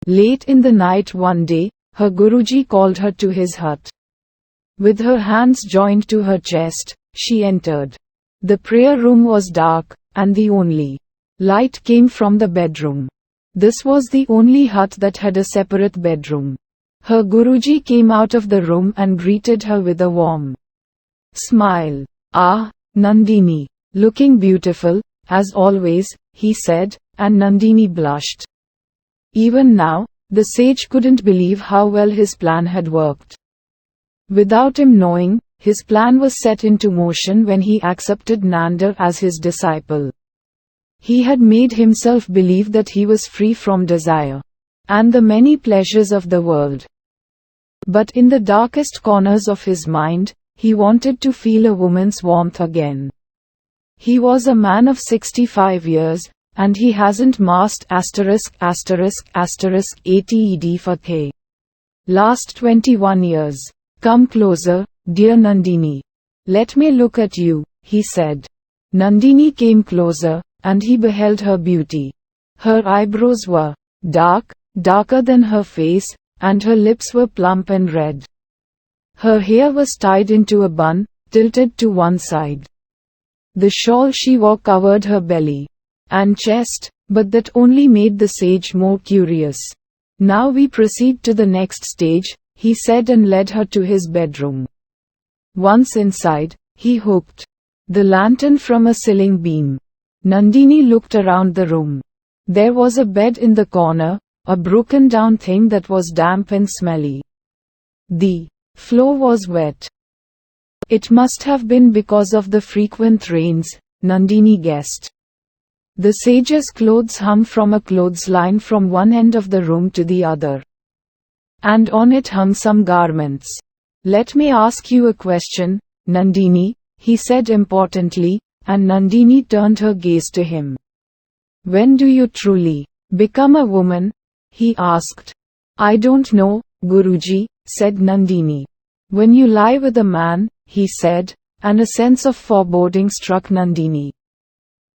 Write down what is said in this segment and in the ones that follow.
Late in the night one day, her Guruji called her to his hut. With her hands joined to her chest, she entered. The prayer room was dark, and the only light came from the bedroom. This was the only hut that had a separate bedroom. Her Guruji came out of the room and greeted her with a warm smile. "Ah, Nandini, looking beautiful, as always," he said, and Nandini blushed. Even now, the sage couldn't believe how well his plan had worked. Without him knowing, his plan was set into motion when he accepted Nanda as his disciple. He had made himself believe that he was free from desire and the many pleasures of the world. But in the darkest corners of his mind, he wanted to feel a woman's warmth again. He was a man of 65 years, and he hasn't masked *********80 for the last 21 years. "Come closer, dear Nandini. Let me look at you," he said. Nandini came closer, and he beheld her beauty. Her eyebrows were darker than her face, and her lips were plump and red. Her hair was tied into a bun, tilted to one side. The shawl she wore covered her belly and chest, but that only made the sage more curious. "Now we proceed to the next stage," he said, and led her to his bedroom. Once inside, he hooked the lantern from a ceiling beam. Nandini looked around the room. There was a bed in the corner, a broken down thing that was damp and smelly. The floor was wet. It must have been because of the frequent rains, Nandini guessed. The sage's clothes hung from a clothesline from one end of the room to the other. And on it hung some garments. "Let me ask you a question, Nandini," he said importantly, and Nandini turned her gaze to him. "When do you truly become a woman?" he asked. "I don't know, Guruji," said Nandini. "When you lie with a man," he said, and a sense of foreboding struck Nandini.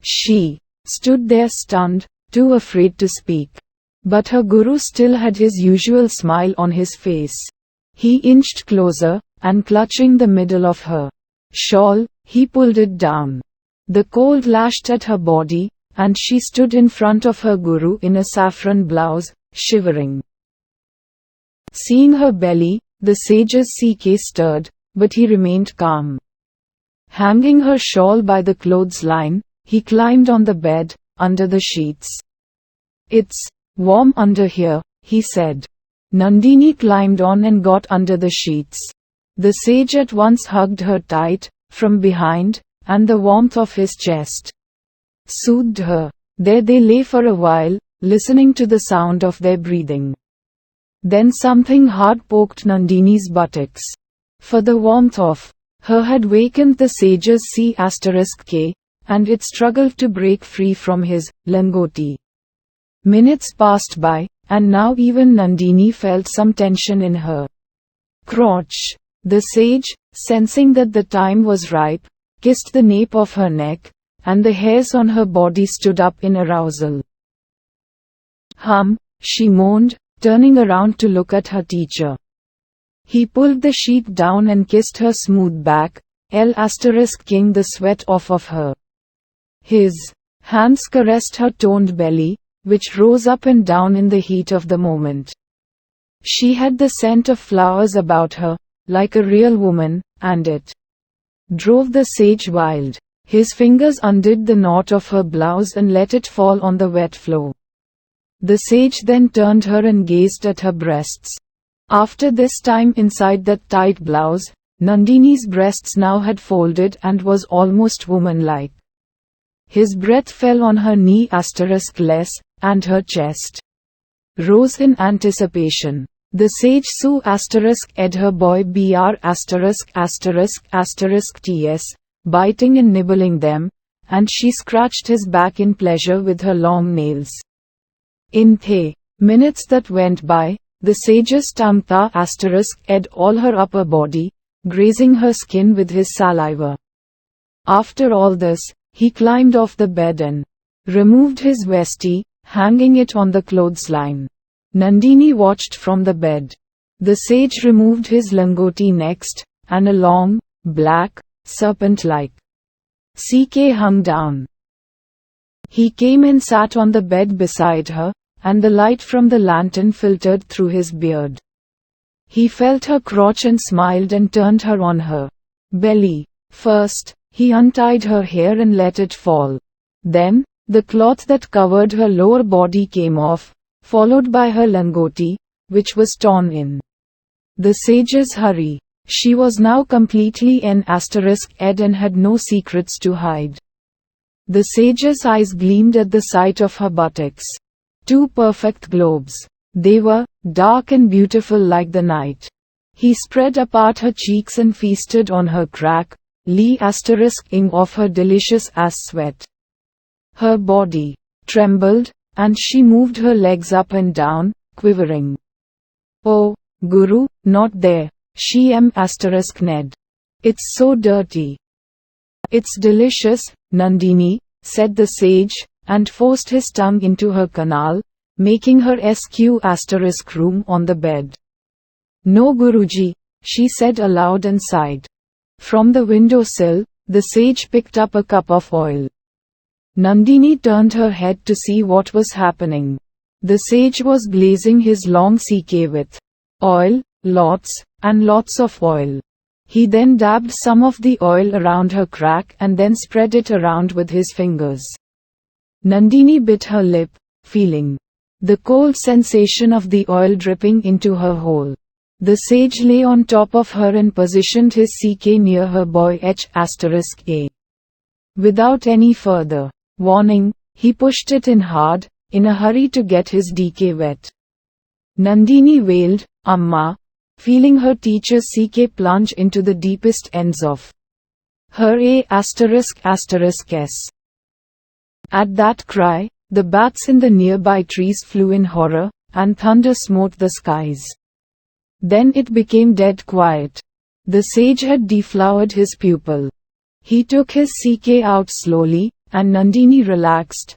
She stood there stunned, too afraid to speak. But her guru still had his usual smile on his face. He inched closer, and clutching the middle of her shawl, he pulled it down. The cold lashed at her body, and she stood in front of her guru in a saffron blouse, shivering. Seeing her belly, the sage's CK stirred, but he remained calm. Hanging her shawl by the clothesline, he climbed on the bed, under the sheets. "It's warm under here," he said. Nandini climbed on and got under the sheets. The sage at once hugged her tight, from behind, and the warmth of his chest soothed her. There they lay for a while, listening to the sound of their breathing. Then something hard poked Nandini's buttocks. For the warmth of her had wakened the sage's C***K, and it struggled to break free from his langoti. Minutes passed by, and now even Nandini felt some tension in her crotch. The sage, sensing that the time was ripe, kissed the nape of her neck, and the hairs on her body stood up in arousal. She moaned, turning around to look at her teacher. He pulled the sheet down and kissed her smooth back, **king the sweat off of her. His hands caressed her toned belly, which rose up and down in the heat of the moment. She had the scent of flowers about her, like a real woman, and it drove the sage wild. His fingers undid the knot of her blouse and let it fall on the wet floor. The sage then turned her and gazed at her breasts. After this time inside that tight blouse, Nandini's breasts now had folded and was almost woman-like. His breath fell on her knee *less, and her chest rose in anticipation. The sage *ed her boy br********, biting and nibbling them, and she scratched his back in pleasure with her long nails. In the minutes that went by, the sage's tongue ***ed all her upper body, grazing her skin with his saliva. After all this, he climbed off the bed and removed his vestie, hanging it on the clothesline. Nandini watched from the bed. The sage removed his langoti next, and a long, black, serpent-like CK hung down. He came and sat on the bed beside her, and the light from the lantern filtered through his beard. He felt her crotch and smiled and turned her on her belly. First, he untied her hair and let it fall. Then, the cloth that covered her lower body came off, followed by her langoti, which was torn in the sage's hurry. She was now completely ed and had no secrets to hide. The sage's eyes gleamed at the sight of her buttocks. 2 perfect globes. They were dark and beautiful like the night. He spread apart her cheeks and feasted on her ing of her delicious ass sweat. Her body trembled, and she moved her legs up and down, quivering. "Oh, Guru, not there," she ned. "It's so dirty." "It's delicious, Nandini," said the sage, and forced his tongue into her canal, making her room on the bed. "No Guruji," she said aloud and sighed. From the windowsill, the sage picked up a cup of oil. Nandini turned her head to see what was happening. The sage was glazing his long CK with oil, lots and lots of oil. He then dabbed some of the oil around her crack and then spread it around with his fingers. Nandini bit her lip, feeling the cold sensation of the oil dripping into her hole. The sage lay on top of her and positioned his CK near her boy A. Without any further warning, he pushed it in hard, in a hurry to get his DK wet. Nandini wailed, "Amma," feeling her teacher's CK plunge into the deepest ends of her A***s. At that cry, the bats in the nearby trees flew in horror, and thunder smote the skies. Then it became dead quiet. The sage had deflowered his pupil. He took his CK out slowly, and Nandini relaxed.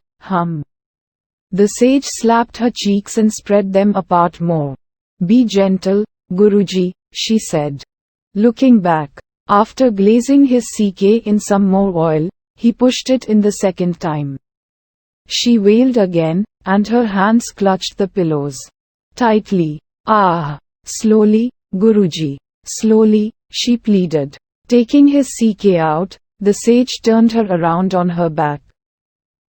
The sage slapped her cheeks and spread them apart more. "Be gentle, Guruji," she said. Looking back, after glazing his CK in some more oil, he pushed it in the second time. She wailed again, and her hands clutched the pillows tightly. "Ah! Slowly, Guruji. Slowly," she pleaded. Taking his CK out, the sage turned her around on her back.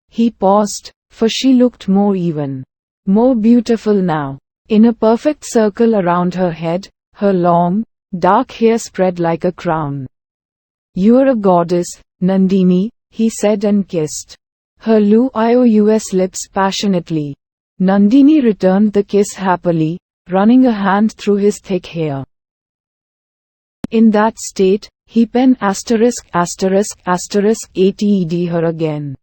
He paused, for she looked more even, more beautiful now. In a perfect circle around her head, her long, dark hair spread like a crown. "You're a goddess, Nandini," he said and kissed her loose lips passionately. Nandini returned the kiss happily, running a hand through his thick hair. In that state, he added her again.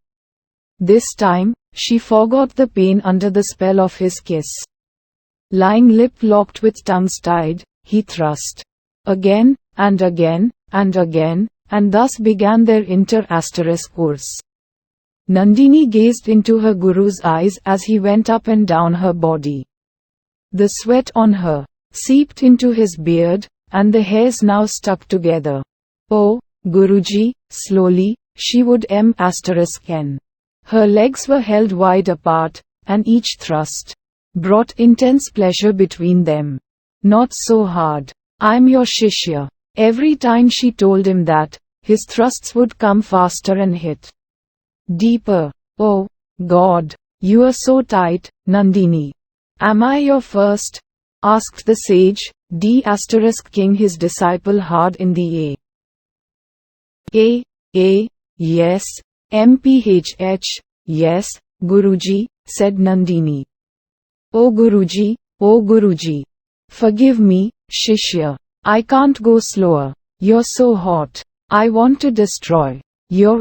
This time, she forgot the pain under the spell of his kiss. Lying lip-locked with tongues tied, he thrust again, and again, and again, and thus began their course. Nandini gazed into her guru's eyes as he went up and down her body. The sweat on her seeped into his beard, and the hairs now stuck together. "Oh, Guruji," slowly, she would n. Her legs were held wide apart, and each thrust brought intense pleasure between them. "Not so hard. I'm your Shishya." Every time she told him that, his thrusts would come faster and hit deeper. "Oh, God, you are so tight, Nandini." "Am I your first?" asked the sage, king his disciple hard in the Yes, MPHH, yes, Guruji, said Nandini. "Oh Guruji. Forgive me, Shishya. I can't go slower. You're so hot. I want to destroy your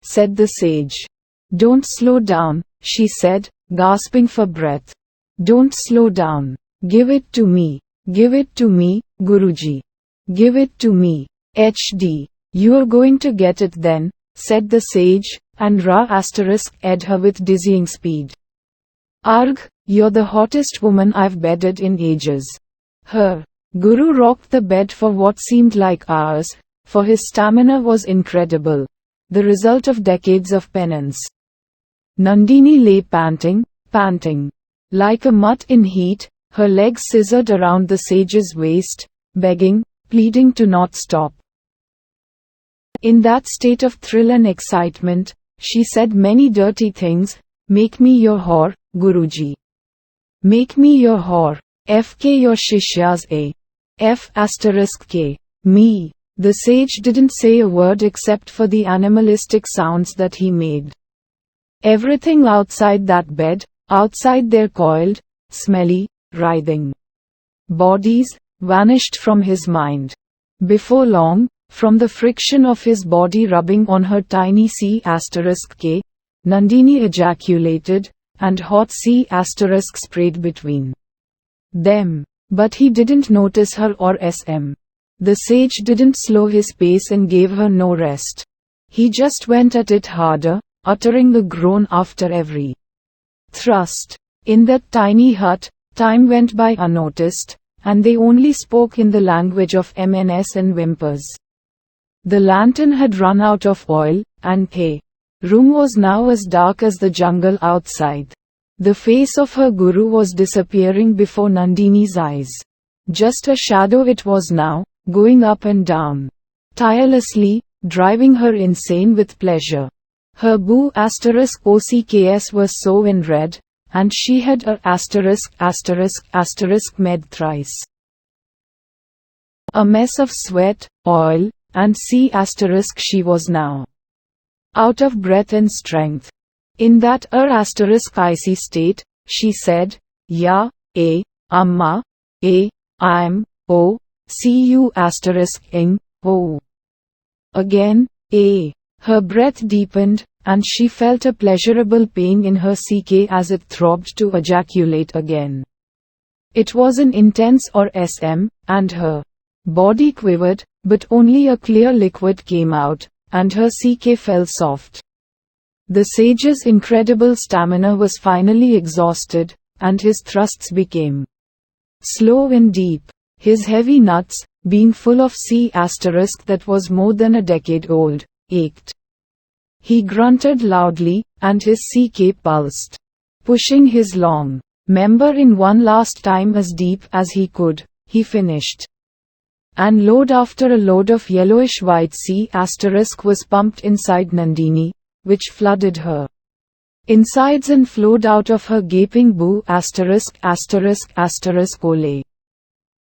said the sage. "Don't slow down," she said, gasping for breath. "Don't slow down. Give it to me. Give it to me, Guruji. Give it to me. HD. You're going to get it then," said the sage, and ed her with dizzying speed. "Arg, You're the hottest woman I've bedded in ages. Her guru rocked the bed for what seemed like hours, for his stamina was incredible, the result of decades of penance. Nandini lay panting. Like a mutt in heat, her legs scissored around the sage's waist, begging, pleading to not stop. In that state of thrill and excitement, she said many dirty things. Make me your whore, Guruji. Make me your whore. FK your Shishyas A. F asterisk K. Me. The sage didn't say a word except for the animalistic sounds that he made. Everything outside that bed, outside their coiled, smelly, writhing bodies, vanished from his mind. Before long, from the friction of his body rubbing on her tiny C asterisk K, Nandini ejaculated, and hot C asterisk sprayed between them. But he didn't notice her or SM. The sage didn't slow his pace and gave her no rest. He just went at it harder, uttering a groan after every thrust. In that tiny hut, time went by unnoticed, and they only spoke in the language of MNS and whimpers. The lantern had run out of oil, and the room was now as dark as the jungle outside. The face of her guru was disappearing before Nandini's eyes. Just a shadow it was now, going up and down, tirelessly, driving her insane with pleasure. Her boo asterisk OCKS was so in red, and she had a asterisk med thrice. A mess of sweat, oil, and C asterisk she was now. Out of breath and strength. In that asterisk icy state, she said, Ya, Amma, I'm, see you asterisk ing, Again, Her breath deepened, and she felt a pleasurable pain in her CK as it throbbed to ejaculate again. It was an intense or SM, and her body quivered, but only a clear liquid came out, and her CK fell soft. The sage's incredible stamina was finally exhausted, and his thrusts became slow and deep. His heavy nuts, being full of C asterisk that was more than a decade old, ached. He grunted loudly, and his CK pulsed, pushing his long member in one last time as deep as he could. He finished. And load after a load of yellowish-white C asterisk was pumped inside Nandini, which flooded her insides and flowed out of her gaping boo asterisk. Ole.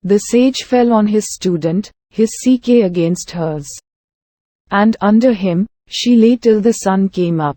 The sage fell on his student, his CK against hers. And under him, she lay till the sun came up.